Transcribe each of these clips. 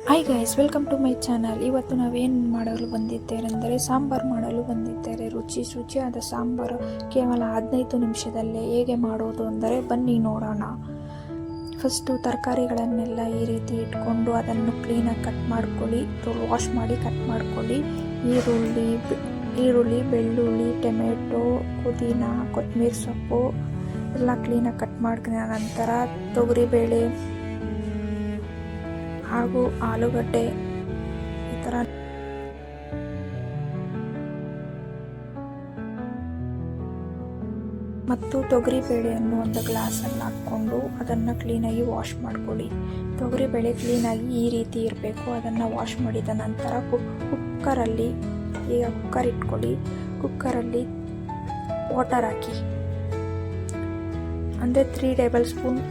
Hi guys, welcome to my channel. ಇವತ್ತು ನಾವೇನು ಮಾಡಲು ಬಂದಿದ್ದೇವೆ ಅಂದರೆ ಸಾಂಬಾರು ಮಾಡಲು ಬಂದಿದ್ದೇವೆ. ರುಚಿಯಾದ ಸಾಂಬಾರು ಕೇವಲ 15 ನಿಮಿಷದಲ್ಲೇ ಹೇಗೆ ಮಾಡೋದು ಅಂದರೆ ಬನ್ನಿ ನೋಡೋಣ. ಫಸ್ಟು ತರಕಾರಿಗಳನ್ನೆಲ್ಲ ಈ ರೀತಿ ಇಟ್ಕೊಂಡು ಅದನ್ನು ಕ್ಲೀನಾಗಿ ಕಟ್ ಮಾಡ್ಕೊಳ್ಳಿ, ವಾಶ್ ಮಾಡಿ ಕಟ್ ಮಾಡ್ಕೊಳ್ಳಿ. ಈರುಳ್ಳಿ, ಬೆಳ್ಳುಳ್ಳಿ, ಟೊಮೆಟೊ, ಪುದೀನ, ಕೊತ್ತಂಬರಿ ಸೊಪ್ಪು ಎಲ್ಲ ಕ್ಲೀನಾಗಿ ಕಟ್ ಮಾಡ್ಕೊಂಡ ನಂತರ ತೊಗರಿಬೇಳೆ ಹಾಗೂ ಆಲೂಗಡ್ಡೆ ಈ ಥರ ಮತ್ತು ತೊಗರಿಬೇಳೆಯನ್ನು ಒಂದು ಗ್ಲಾಸಲ್ಲಿ ಹಾಕ್ಕೊಂಡು ಅದನ್ನು ಕ್ಲೀನಾಗಿ ವಾಶ್ ಮಾಡ್ಕೊಳ್ಳಿ. ತೊಗರಿಬೇಳೆ ಕ್ಲೀನಾಗಿ ಈ ರೀತಿ ಇರಬೇಕು. ಅದನ್ನು ವಾಶ್ ಮಾಡಿದ ನಂತರ ಕುಕ್ಕರಲ್ಲಿ ಕುಕ್ಕರ್ ಇಟ್ಕೊಳ್ಳಿ. ಕುಕ್ಕರಲ್ಲಿ ವಾಟರ್ ಹಾಕಿ, ಅಂದರೆ 3 ಟೇಬಲ್ ಸ್ಪೂನ್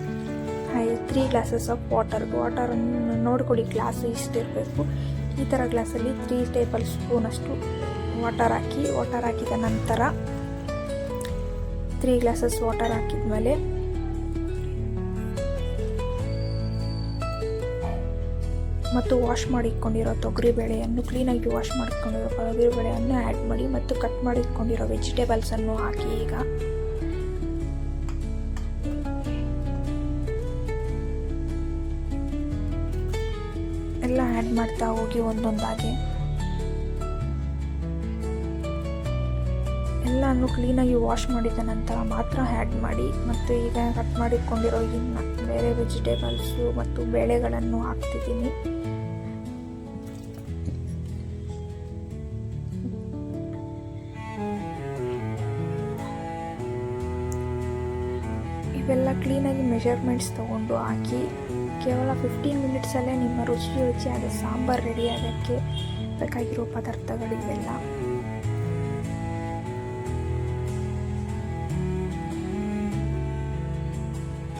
3 ಗ್ಲಾಸಸ್ ಆಫ್ ವಾಟರನ್ನು ನೋಡ್ಕೊಳ್ಳಿ. ಗ್ಲಾಸು ಇಷ್ಟಿರಬೇಕು. ಈ ಥರ ಗ್ಲಾಸಲ್ಲಿ 3 ಟೇಬಲ್ ಸ್ಪೂನ್ ಅಷ್ಟು ವಾಟರ್ ಹಾಕಿದ ನಂತರ 3 ಗ್ಲಾಸಸ್ ವಾಟರ್ ಹಾಕಿದ್ಮೇಲೆ ಮತ್ತು ವಾಶ್ ಮಾಡಿಕೊಂಡಿರೋ ತೊಗರಿಬೇಳೆಯನ್ನು ಕ್ಲೀನಾಗಿ ವಾಶ್ ಮಾಡಿಕೊಂಡಿರೋ ತೊಗರಿಬೇಳೆಯನ್ನು ಆ್ಯಡ್ ಮಾಡಿ ಮತ್ತು ಕಟ್ ಮಾಡಿಕೊಂಡಿರೋ ವೆಜಿಟೇಬಲ್ಸನ್ನು ಹಾಕಿ. ಈಗ ಎಲ್ಲ ಆ್ಯಡ್ ಮಾಡ್ತಾ ಹೋಗಿ ಒಂದೊಂದಾಗಿ ಎಲ್ಲನೂ ಕ್ಲೀನಾಗಿ ವಾಶ್ ಮಾಡಿದ ನಂತರ ಮಾತ್ರ ಆ್ಯಡ್ ಮಾಡಿ. ಮತ್ತು ಈಗ ಕಟ್ ಮಾಡಿಕೊಂಡಿರೋ ಇನ್ನು ಬೇರೆ ವೆಜಿಟೇಬಲ್ಸು ಮತ್ತು ಬೇಳೆಗಳನ್ನು ಹಾಕ್ತಿದ್ದೀನಿ. ಇವೆಲ್ಲ ಕ್ಲೀನಾಗಿ ಮೆಷರ್ಮೆಂಟ್ಸ್ ತೊಗೊಂಡು ಹಾಕಿ. ಕೇವಲ 15 ಮಿನಿಟ್ಸಲ್ಲೇ ನಿಮ್ಮ ರುಚಿಯಾದ ಸಾಂಬಾರು ರೆಡಿ ಆಗೋಕ್ಕೆ ಬೇಕಾಗಿರೋ ಪದಾರ್ಥಗಳು ಇವೆಲ್ಲ.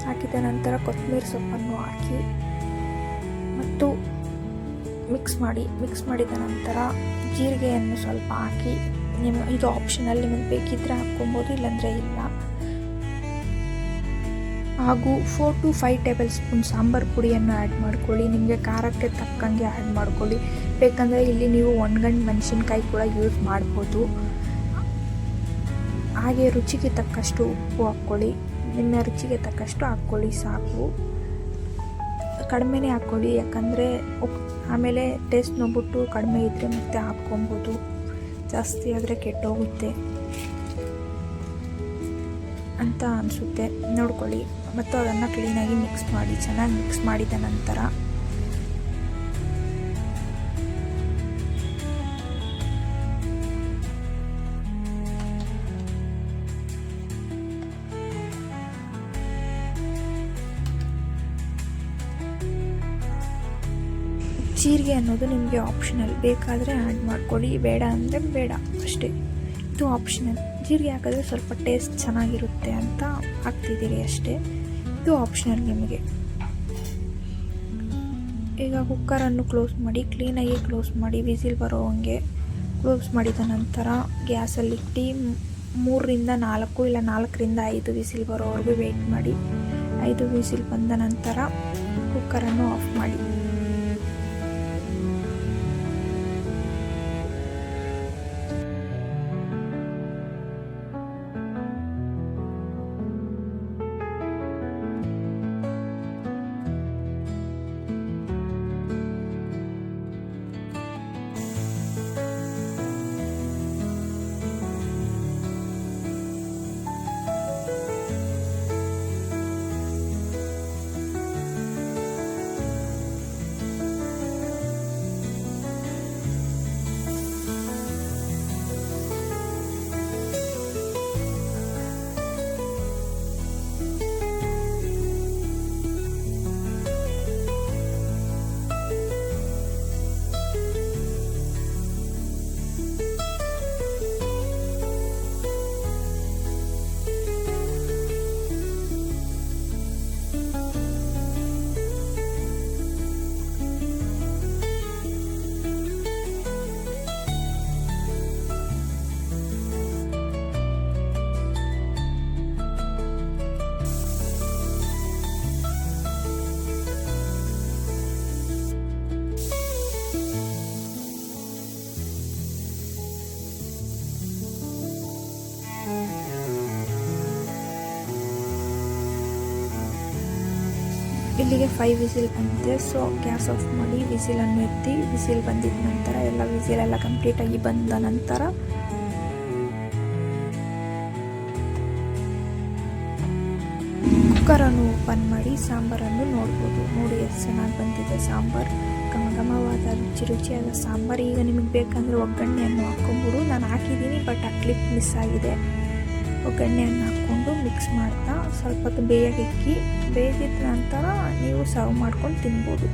ಹಾಕಿದ ನಂತರ ಕೊತ್ತಂಬರಿ ಸೊಪ್ಪನ್ನು ಹಾಕಿ ಮತ್ತು ಮಿಕ್ಸ್ ಮಾಡಿದ ನಂತರ ಜೀರಿಗೆಯನ್ನು ಸ್ವಲ್ಪ ಹಾಕಿ. ಇದು ಆಪ್ಷನಲ್, ನಿಮಗೆ ಬೇಕಿದ್ದರೆ ಹಾಕ್ಕೊಬೋದು, ಇಲ್ಲಾಂದರೆ ಇಲ್ಲ. ಹಾಗೂ 4 to 5 ಟೇಬಲ್ ಸ್ಪೂನ್ ಸಾಂಬಾರು ಪುಡಿಯನ್ನು ಆ್ಯಡ್ ಮಾಡ್ಕೊಳ್ಳಿ. ನಿಮಗೆ ಖಾರಕ್ಕೆ ತಕ್ಕಂಗೆ ಆ್ಯಡ್ ಮಾಡ್ಕೊಳ್ಳಿ. ಬೇಕಂದರೆ ಇಲ್ಲಿ ನೀವು ಒಣಗಂಡು ಮೆಣಸಿನ್ಕಾಯಿ ಕೂಡ ಯೂಸ್ ಮಾಡ್ಬೋದು. ಹಾಗೆ ರುಚಿಗೆ ತಕ್ಕಷ್ಟು ಉಪ್ಪು ಹಾಕ್ಕೊಳ್ಳಿ. ನಿಮ್ಮ ರುಚಿಗೆ ತಕ್ಕಷ್ಟು ಹಾಕ್ಕೊಳ್ಳಿ, ಸಾಕು. ಕಡಿಮೆನೇ ಹಾಕ್ಕೊಳ್ಳಿ, ಯಾಕಂದರೆ ಆಮೇಲೆ ಟೇಸ್ಟ್ ನೋಡ್ಬಿಟ್ಟು ಕಡಿಮೆ ಇದ್ದರೆ ಮತ್ತೆ ಹಾಕ್ಕೊಬೋದು. ಜಾಸ್ತಿ ಆದರೆ ಕೆಟ್ಟೋಗುತ್ತೆ ಅಂತ ಅನಿಸುತ್ತೆ, ನೋಡ್ಕೊಳ್ಳಿ. ಮತ್ತು ಅದನ್ನು ಕ್ಲೀನಾಗಿ ಚೆನ್ನಾಗಿ ಮಿಕ್ಸ್ ಮಾಡಿದ ನಂತರ ಜೀರಿಗೆ ಅನ್ನೋದು ನಿಮಗೆ ಆಪ್ಷನಲ್, ಬೇಕಾದರೆ ಆ್ಯಡ್ ಮಾಡ್ಕೊಳ್ಳಿ, ಬೇಡ ಅಂದರೆ ಬೇಡ ಅಷ್ಟೇ. ಇದು ಆಪ್ಷನಲ್. ಜೀರಿಗೆ ಹಾಕಿದ್ರೆ ಸ್ವಲ್ಪ ಟೇಸ್ಟ್ ಚೆನ್ನಾಗಿರುತ್ತೆ ಅಂತ ಹಾಕ್ತಿದ್ದೀರಿ ಅಷ್ಟೇ. ಇದು ಆಪ್ಷನಲ್ ನಿಮಗೆ. ಈಗ ಕುಕ್ಕರನ್ನು ಕ್ಲೀನಾಗಿ ಕ್ಲೋಸ್ ಮಾಡಿ, ವಿಸಿಲ್ ಬರೋ ಹಂಗೆ ಕ್ಲೋಸ್ ಮಾಡಿದ ನಂತರ ಗ್ಯಾಸಲ್ಲಿಟ್ಟು 3 ರಿಂದ 4 ಇಲ್ಲ 4 ರಿಂದ 5 ವಿಸಿಲ್ ಬರೋವರೆಗೂ ವೆಯ್ಟ್ ಮಾಡಿ. 5 ವಿಸಿಲ್ ಬಂದ ನಂತರ ಕುಕ್ಕರನ್ನು ಆಫ್ ಮಾಡಿ. ಇಲ್ಲಿಗೆ 5 ವಿಸಿಲ್ ಬಂದಿದೆ. ಸೊ ಗ್ಯಾಸ್ ಆಫ್ ಮಾಡಿ ವಿಸಿಲನ್ನು ಎತ್ತಿ, ವಿಸಿಲ್ ಬಂದಿದ ನಂತರ ಎಲ್ಲ ವಿಸಿಲೆಲ್ಲ ಕಂಪ್ಲೀಟಾಗಿ ಬಂದ ನಂತರ ಕುಕ್ಕರನ್ನು ಓಪನ್ ಮಾಡಿ ಸಾಂಬಾರನ್ನು ನೋಡ್ಬೋದು. ನೋಡಿ ಎಷ್ಟು ಚೆನ್ನಾಗಿ ಬಂದಿದೆ ಸಾಂಬಾರು, ಘಮಘಮವಾದ ರುಚಿಯಾದ ಸಾಂಬಾರು. ಈಗ ನಿಮಗೆ ಬೇಕಂದರೆ ಒಗ್ಗರಣೆಯನ್ನು ಹಾಕ್ಕೊಂಬಿಡು. ನಾನು ಹಾಕಿದ್ದೀನಿ, ಬಟ್ ಆ ಕ್ಲಿಪ್ ಮಿಸ್ ಆಗಿದೆ. ಒಗ್ಗರಣೆಯನ್ನು ಹಾಕ್ಕೊಂಡು ಮಿಕ್ಸ್ ಮಾಡ್ತಾ ಸ್ವಲ್ಪ ಹೊತ್ತು ಬೇಯಕ್ಕೆ ಬೇಯಿಸಿದ ನಂತರ ನೀವು ಸರ್ವ್ ಮಾಡ್ಕೊಂಡು ತಿನ್ಬೋದು.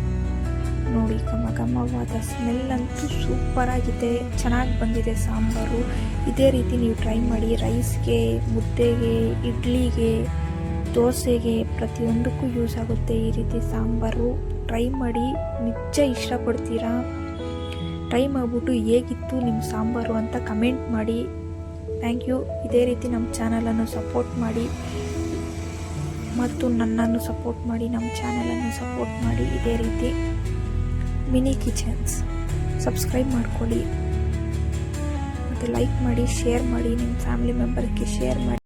ನೋಡಿ ಘಮಘಮವಾದ ಸ್ಮೆಲ್ ಅಂತೂ ಸೂಪರಾಗಿದೆ, ಚೆನ್ನಾಗಿ ಬಂದಿದೆ ಸಾಂಬಾರು. ಇದೇ ರೀತಿ ನೀವು ಟ್ರೈ ಮಾಡಿ. ರೈಸ್ಗೆ, ಮುದ್ದೆಗೆ, ಇಡ್ಲಿಗೆ, ದೋಸೆಗೆ ಪ್ರತಿಯೊಂದಕ್ಕೂ ಯೂಸ್ ಆಗುತ್ತೆ ಈ ರೀತಿ ಸಾಂಬಾರು. ಟ್ರೈ ಮಾಡಿ, ನಿಜ ಇಷ್ಟಪಡ್ತೀರಾ. ಟ್ರೈ ಮಾಡಿಬಿಟ್ಟು ಹೇಗಿತ್ತು ನಿಮ್ಮ ಸಾಂಬಾರು ಅಂತ ಕಮೆಂಟ್ ಮಾಡಿ. Thank you. ಇದೇ ರೀತಿ ನಮ್ಮ ಚಾನಲನ್ನು ಸಪೋರ್ಟ್ ಮಾಡಿ ಮತ್ತು ನನ್ನನ್ನು ಸಪೋರ್ಟ್ ಮಾಡಿ, ನಮ್ಮ ಚಾನಲನ್ನು ಸಪೋರ್ಟ್ ಮಾಡಿ. ಇದೇ ರೀತಿ ಮಿನಿ ಕಿಚನ್ಸ್ ಸಬ್ಸ್ಕ್ರೈಬ್ ಮಾಡ್ಕೊಳ್ಳಿ ಮತ್ತು ಲೈಕ್ ಮಾಡಿ, ಶೇರ್ ಮಾಡಿ, ನಿಮ್ಮ ಫ್ಯಾಮಿಲಿ ಮೆಂಬರ್ಗೆ ಶೇರ್ ಮಾಡಿ.